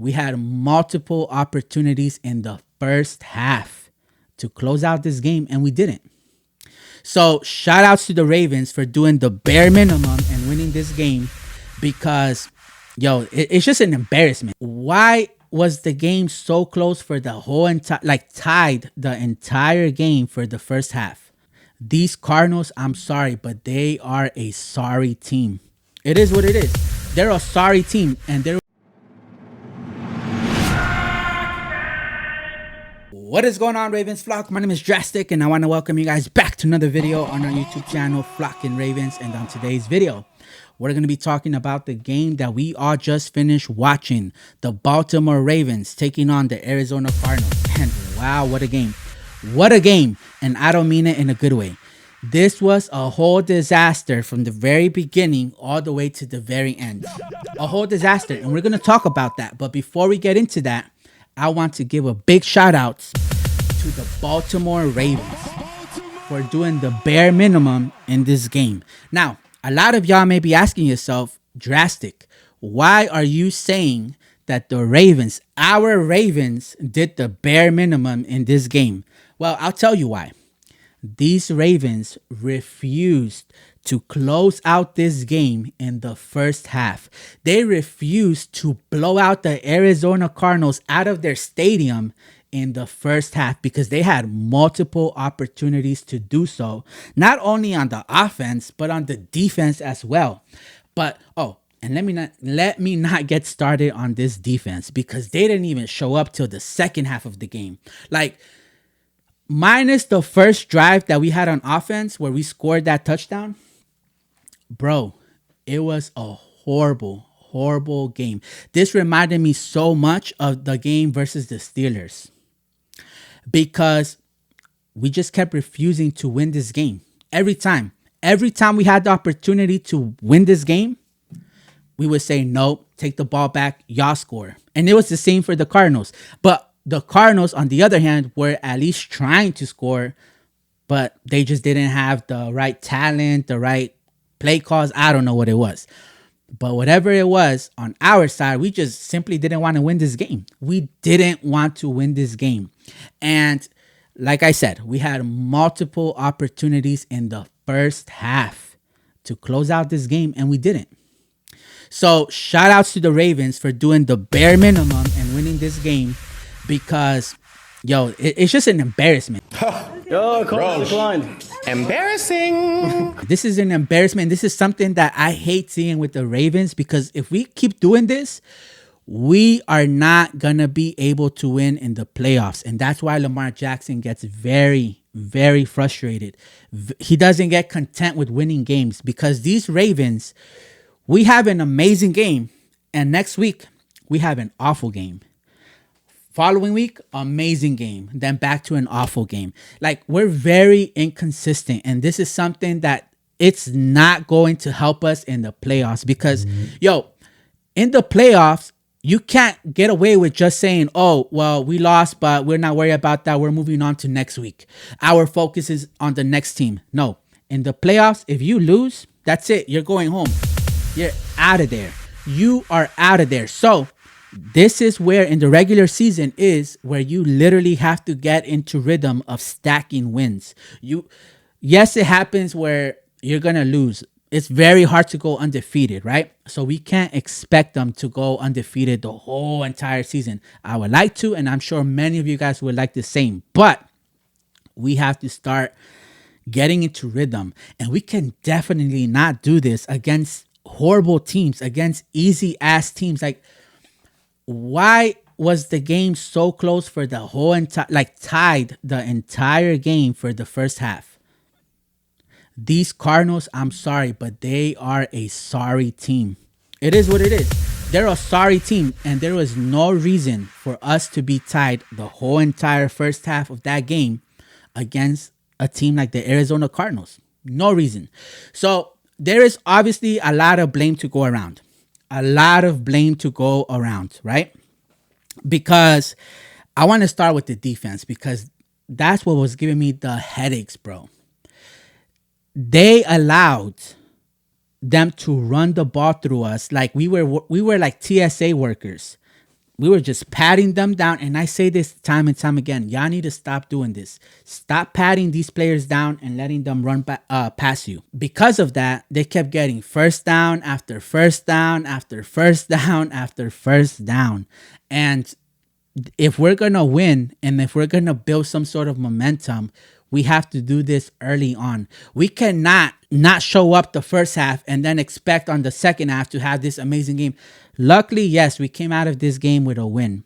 We had multiple opportunities in the first half to close out this game, and we didn't. So shout outs to the Ravens for doing the bare minimum and winning this game because, it's just an embarrassment. Why was the game so close for the whole entire, tied the entire game for the first half? These Cardinals, I'm sorry, but they are a sorry team. It is what it is. They're a sorry team, and they're. What is going on, Ravens flock? My name is Drastic, and I want to welcome you guys back to another video on our YouTube channel, Flock and Ravens. And on today's video, we're going to be talking about the game that we all just finished watching, the Baltimore Ravens taking on the Arizona Cardinals. And wow, what a game. What a game. And I don't mean it in a good way. This was a whole disaster from the very beginning all the way to the very end. A whole disaster. And we're going to talk about that. But before we get into that, I want to give a big shout out to the Baltimore Ravens for doing the bare minimum in this game. Now, a lot of y'all may be asking yourself, Drastic, why are you saying that the Ravens, our Ravens, did the bare minimum in this game? Well, I'll tell you why. These Ravens refused to close out this game in the first half. They refused to blow out the Arizona Cardinals out of their stadium in the first half because they had multiple opportunities to do so, not only on the offense, but on the defense as well. But, and let me not get started on this defense because they didn't even show up till the second half of the game. Minus the first drive that we had on offense where we scored that touchdown, bro, it was a horrible game. This reminded me so much of the game versus the Steelers because we just kept refusing to win this game. Every time we had the opportunity to win this game, we would say, nope, take the ball back, y'all score. And it was the same for the Cardinals. But the Cardinals, on the other hand, were at least trying to score, but they just didn't have the right talent, the right play calls. I don't know what it was. But whatever it was, on our side, we just simply didn't want to win this game. We didn't want to win this game. And like I said, we had multiple opportunities in the first half to close out this game, and we didn't. So shout outs to the Ravens for doing the bare minimum and winning this game because, it's just an embarrassment. Yo, call declined. Embarrassing. This is an embarrassment. This is something that I hate seeing with the Ravens because if we keep doing this, we are not going to be able to win in the playoffs. And that's why Lamar Jackson gets very, very frustrated. He doesn't get content with winning games because these Ravens, we have an amazing game. And next week, we have an awful game. Following week, amazing game. Then back to an awful game. We're very inconsistent. And this is something that it's not going to help us in the playoffs. Because, in the playoffs, you can't get away with just saying, oh, well, we lost, but we're not worried about that. We're moving on to next week. Our focus is on the next team. No. In the playoffs, if you lose, that's it. You're going home. You're out of there. You are out of there. So this is where in the regular season is where you literally have to get into rhythm of stacking wins. Yes, it happens where you're going to lose. It's very hard to go undefeated, right? So we can't expect them to go undefeated the whole entire season. I would like to, and I'm sure many of you guys would like the same, but we have to start getting into rhythm. And we can definitely not do this against horrible teams, against easy ass teams. Why was the game so close for the whole entire, tied the entire game for the first half? These Cardinals, I'm sorry, but they are a sorry team. It is what it is. They're a sorry team, and there was no reason for us to be tied the whole entire first half of that game against a team like the Arizona Cardinals. No reason. So there is obviously a lot of blame to go around. Right? Because I want to start with the defense because that's what was giving me the headaches, bro. They allowed them to run the ball through us like we were like TSA workers. We were just patting them down. And I say this time and time again. Y'all need to stop doing this. Stop patting these players down and letting them run past you. Because of that, they kept getting first down after first down after first down after first down. And if we're going to win and if we're going to build some sort of momentum, we have to do this early on. We cannot not show up the first half and then expect on the second half to have this amazing game. Luckily, yes, we came out of this game with a win,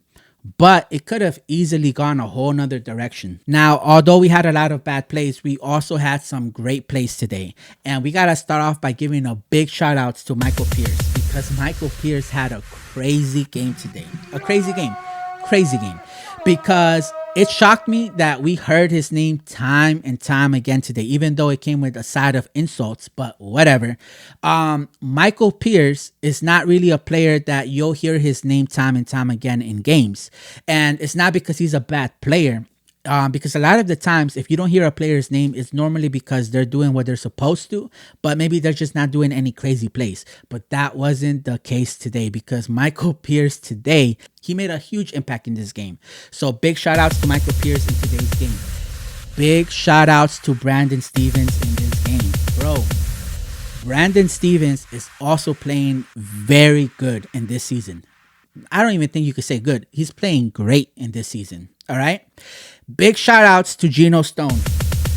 but it could have easily gone a whole nother direction. Now, although we had a lot of bad plays, we also had some great plays today. And we got to start off by giving a big shout outs to Michael Pierce, because Michael Pierce had a crazy game today. A crazy game. Because it shocked me that we heard his name time and time again today, even though it came with a side of insults, but whatever. Michael Pierce is not really a player that you'll hear his name time and time again in games. And it's not because he's a bad player. Because a lot of the times, if you don't hear a player's name, it's normally because they're doing what they're supposed to, but maybe they're just not doing any crazy plays. But that wasn't the case today, because Michael Pierce today, he made a huge impact in this game. So big shout outs to Michael Pierce in today's game. Big shout outs to Brendon Stevens in this game. Bro, Brendon Stevens is also playing very good in this season. I don't even think you could say good. He's playing great in this season. All right. Big shout outs to Geno Stone.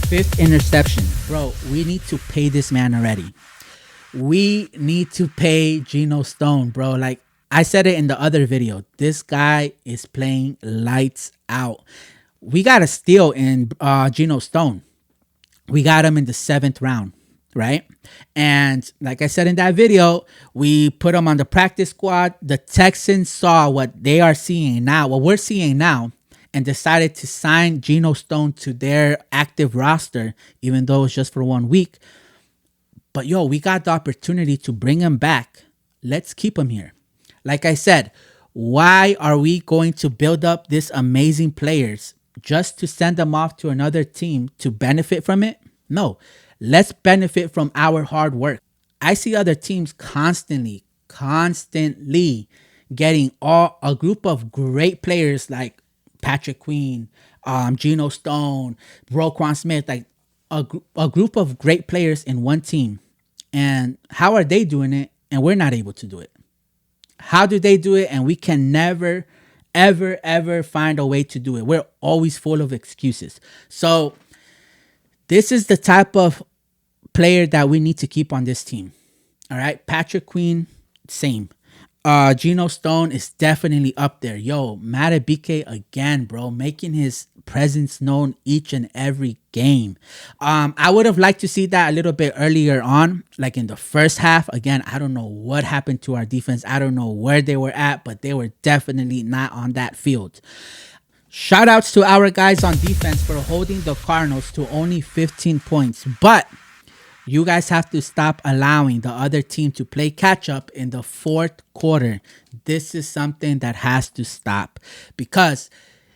5th interception. Bro, we need to pay this man already. We need to pay Geno Stone, bro. Like I said it in the other video, this guy is playing lights out. We got a steal in Geno Stone. We got him in the 7th round, right? And like I said in that video, we put him on the practice squad. The Texans saw what they are seeing now, what we're seeing now, and decided to sign Geno Stone to their active roster, even though it's just for 1 week. But yo, we got the opportunity to bring him back. Let's keep him here. Like I said, why are we going to build up this amazing players just to send them off to another team to benefit from it? No, let's benefit from our hard work. I see other teams constantly getting a group of great players like Patrick Queen, Geno Stone, Roquan Smith, like a group of great players in one team. And how are they doing it and we're not able to do it? How do they do it and we can never, ever find a way to do it? We're always full of excuses. So this is the type of player that we need to keep on this team. All right. Patrick Queen, same. Geno Stone is definitely up there. Yo, Matabike again, bro, making his presence known each and every game. I would have liked to see that a little bit earlier on, like in the first half. Again, I don't know what happened to our defense. I don't know where they were at, but they were definitely not on that field. Shout outs to our guys on defense for holding the Cardinals to only 15 points. But you guys have to stop allowing the other team to play catch up in the 4th quarter. This is something that has to stop, because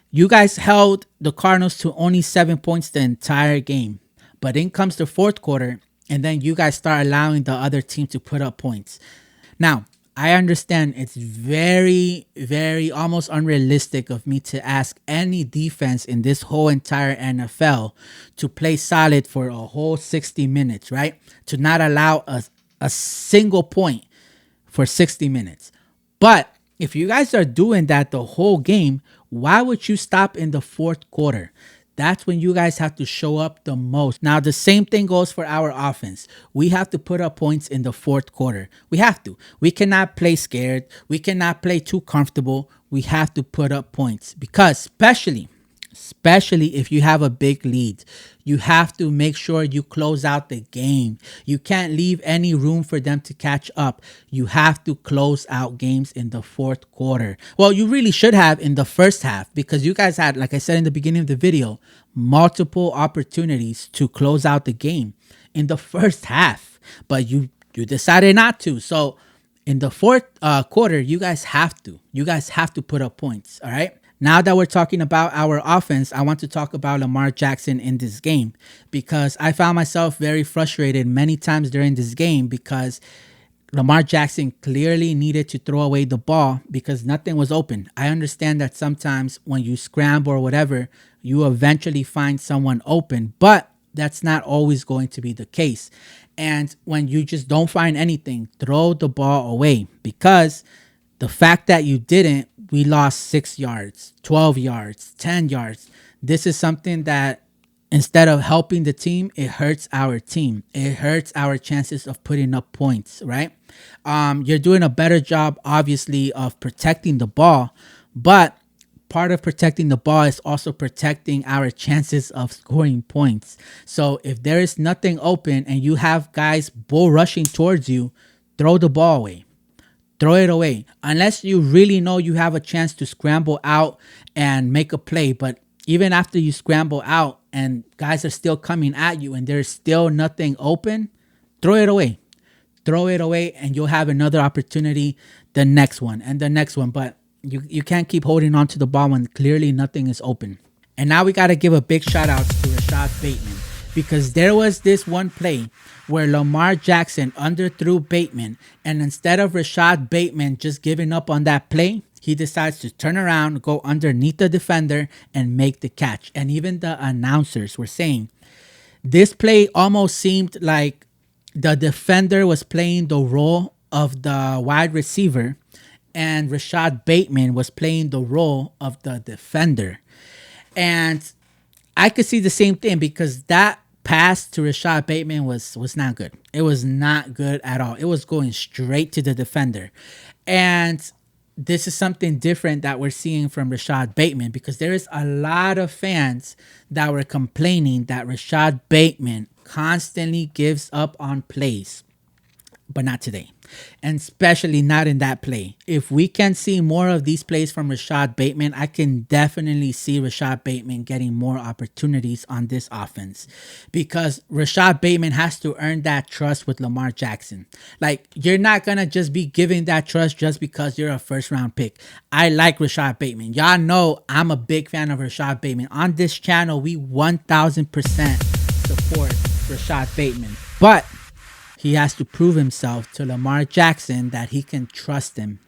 you guys held the Cardinals to only 7 points the entire game. But in comes the 4th quarter, and then you guys start allowing the other team to put up points. Now, I understand it's very almost unrealistic of me to ask any defense in this whole entire NFL to play solid for a whole 60 minutes, right? To not allow a single point for 60 minutes. But if you guys are doing that the whole game, why would you stop in the 4th quarter? That's when you guys have to show up the most. Now, the same thing goes for our offense. We have to put up points in the 4th quarter. We have to. We cannot play scared. We cannot play too comfortable. We have to put up points, because especially if you have a big lead, you have to make sure you close out the game. You can't leave any room for them to catch up. You have to close out games in the 4th quarter. Well, you really should have in the first half, because you guys had, like I said in the beginning of the video, multiple opportunities to close out the game in the first half, but you decided not to. So in the 4th quarter, you guys have to put up points. All right. Now that we're talking about our offense, I want to talk about Lamar Jackson in this game, because I found myself very frustrated many times during this game, because Lamar Jackson clearly needed to throw away the ball because nothing was open. I understand that sometimes when you scramble or whatever, you eventually find someone open, but that's not always going to be the case. And when you just don't find anything, throw the ball away, because the fact that you didn't, we lost 6 yards, 12 yards, 10 yards. This is something that, instead of helping the team, it hurts our team. It hurts our chances of putting up points, right? You're doing a better job, obviously, of protecting the ball, but part of protecting the ball is also protecting our chances of scoring points. So if there is nothing open and you have guys bull rushing towards you, throw the ball away. Throw it away. Unless you really know you have a chance to scramble out and make a play. But even after you scramble out and guys are still coming at you and there's still nothing open, throw it away. Throw it away and you'll have another opportunity the next one and the next one. But you can't keep holding on to the ball when clearly nothing is open. And now we got to give a big shout out to Rashod Bateman, because there was this one play where Lamar Jackson underthrew Bateman, and instead of Rashod Bateman just giving up on that play, he decides to turn around, go underneath the defender, and make the catch. And even the announcers were saying this play almost seemed like the defender was playing the role of the wide receiver and Rashod Bateman was playing the role of the defender. And I could see the same thing, because that pass to Rashod Bateman was not good. It was not good at all. It was going straight to the defender. And this is something different that we're seeing from Rashod Bateman, because there is a lot of fans that were complaining that Rashod Bateman constantly gives up on plays. But not today, and especially not in that play. If we can see more of these plays from Rashod Bateman, I can definitely see Rashod Bateman getting more opportunities on this offense, because Rashod Bateman has to earn that trust with Lamar Jackson. Like, you're not going to just be giving that trust just because you're a first-round pick. I like Rashod Bateman. Y'all know I'm a big fan of Rashod Bateman. On this channel, we 1,000% support Rashod Bateman. But he has to prove himself to Lamar Jackson that he can trust him,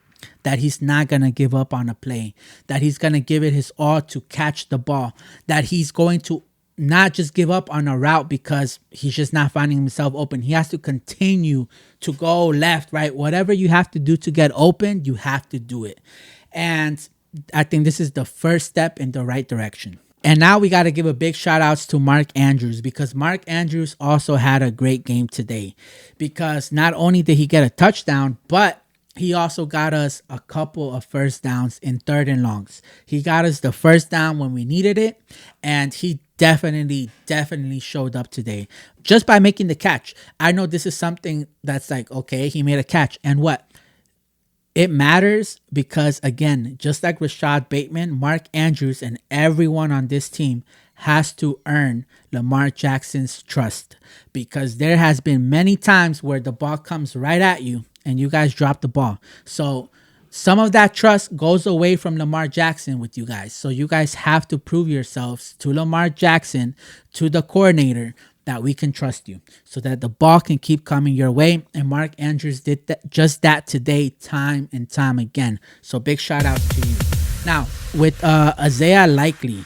that he's not going to give up on a play, that he's going to give it his all to catch the ball, that he's going to not just give up on a route because he's just not finding himself open. He has to continue to go left, right? Whatever you have to do to get open, you have to do it. And I think this is the first step in the right direction. And now we got to give a big shout outs to Mark Andrews, because Mark Andrews also had a great game today, because not only did he get a touchdown, but he also got us a couple of first downs in 3rd and longs. He got us the first down when we needed it, and he definitely showed up today just by making the catch. I know this is something that's like, okay, he made a catch, and what? It matters because, again, just like Rashod Bateman, Mark Andrews and everyone on this team has to earn Lamar Jackson's trust, because there has been many times where the ball comes right at you and you guys drop the ball. So some of that trust goes away from Lamar Jackson with you guys. So you guys have to prove yourselves to Lamar Jackson, to the coordinator, that we can trust you, so that the ball can keep coming your way. And Mark Andrews did just that today, time and time again. So big shout out to you. Now, with Isaiah Likely,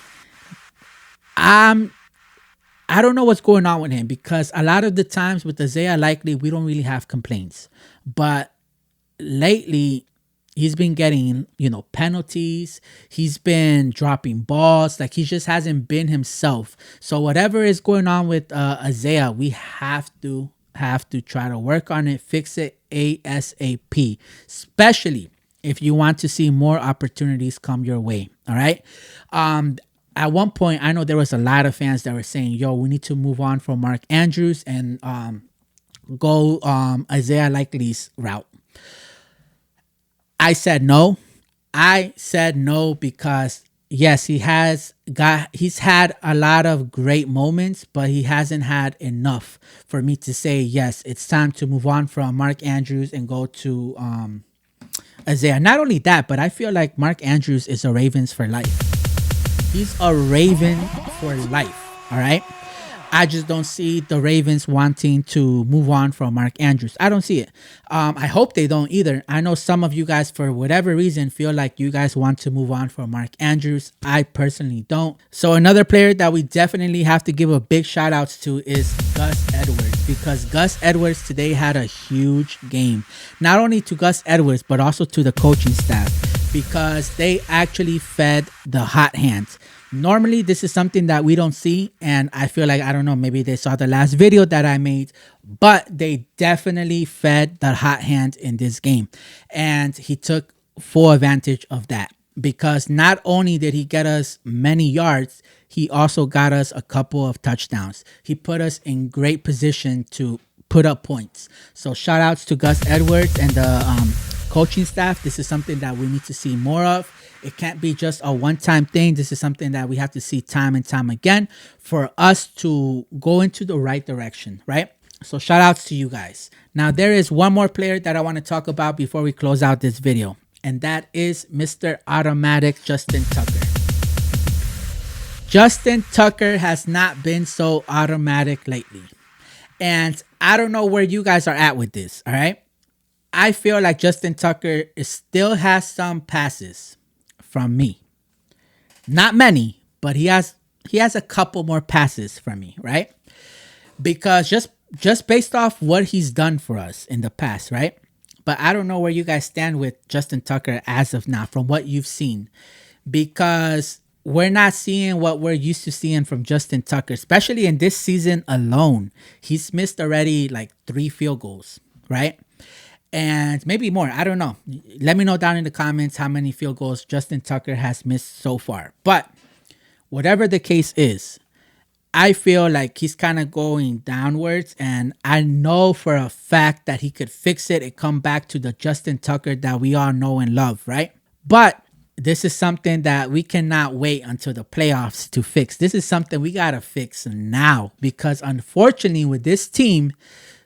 I don't know what's going on with him, because a lot of the times with Isaiah Likely, we don't really have complaints. But lately, he's been getting, penalties. He's been dropping balls. Like, he just hasn't been himself. So whatever is going on with Isaiah, we have to try to work on it, fix it ASAP, especially if you want to see more opportunities come your way. All right. At one point, I know there was a lot of fans that were saying, yo, we need to move on from Mark Andrews and go Isaiah Likely's route. I said no. Because yes, he's had a lot of great moments, but he hasn't had enough for me to say, yes, it's time to move on from Mark Andrews and go to Isaiah. Not only that, but I feel like Mark Andrews is a Ravens for life. He's a Raven for life. All right. I just don't see the Ravens wanting to move on from Mark Andrews. I don't see it. I hope they don't either. I know some of you guys, for whatever reason, feel like you guys want to move on from Mark Andrews. I personally don't. So another player that we definitely have to give a big shout outs to is Gus Edwards, because Gus Edwards today had a huge game. Not only to Gus Edwards, but also to the coaching staff, because they actually fed the hot hands. Normally, this is something that we don't see, and I feel like, I don't know, maybe they saw the last video that I made, but they definitely fed the hot hand in this game, and he took full advantage of that, because not only did he get us many yards, he also got us a couple of touchdowns. He put us in great position to put up points. So shout outs to Gus Edwards and the coaching staff. This is something that we need to see more of. It can't be just a one-time thing. This is something that we have to see time and time again for us to go into the right direction, right? So shout outs to you guys. Now, there is one more player that I want to talk about before we close out this video, and that is Mr. Automatic Justin Tucker. Justin Tucker has not been so automatic lately. And I don't know where you guys are at with this, all right? I feel like Justin Tucker still has some passes from me. Not many, but he has a couple more passes from me, right? Because just based off what he's done for us in the past, right? But I don't know where you guys stand with Justin Tucker as of now from what you've seen, because we're not seeing what we're used to seeing from Justin Tucker, especially in this season alone. He's missed already like 3 field goals, right? And maybe more. I don't know. Let me know down in the comments how many field goals Justin Tucker has missed so far. But whatever the case is, I feel like he's kind of going downwards. And I know for a fact that he could fix it and come back to the Justin Tucker that we all know and love, right? But this is something that we cannot wait until the playoffs to fix. This is something we got to fix now. Because unfortunately with this team,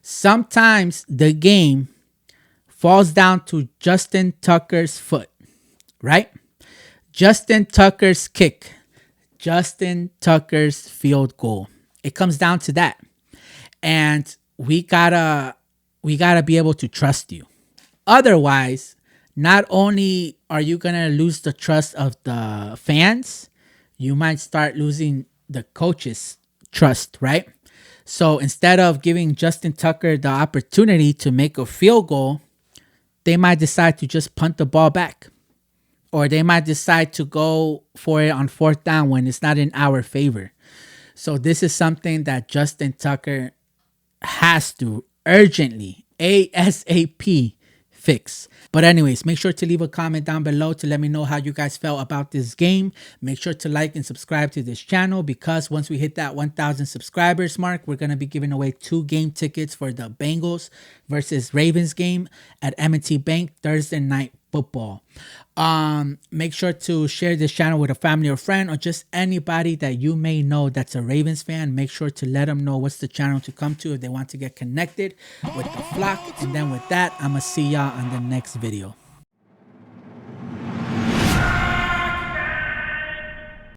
sometimes the game falls down to Justin Tucker's foot, right? Justin Tucker's kick, Justin Tucker's field goal. It comes down to that. And we gotta be able to trust you. Otherwise, not only are you gonna lose the trust of the fans, you might start losing the coach's trust, right? So instead of giving Justin Tucker the opportunity to make a field goal, they might decide to just punt the ball back. Or they might decide to go for it on 4th down when it's not in our favor. So this is something that Justin Tucker has to urgently, ASAP, fix. But anyways, make sure to leave a comment down below to let me know how you guys felt about this game. Make sure to like and subscribe to this channel, because once we hit that 1,000 subscribers mark, we're going to be giving away 2 game tickets for the Bengals versus Ravens game at M&T Bank Thursday Night Football. Make sure to share this channel with a family or friend, or just anybody that you may know that's a Ravens fan. Make sure to let them know what's the channel to come to if they want to get connected with the flock. And then with that, I'm gonna see y'all on the next video.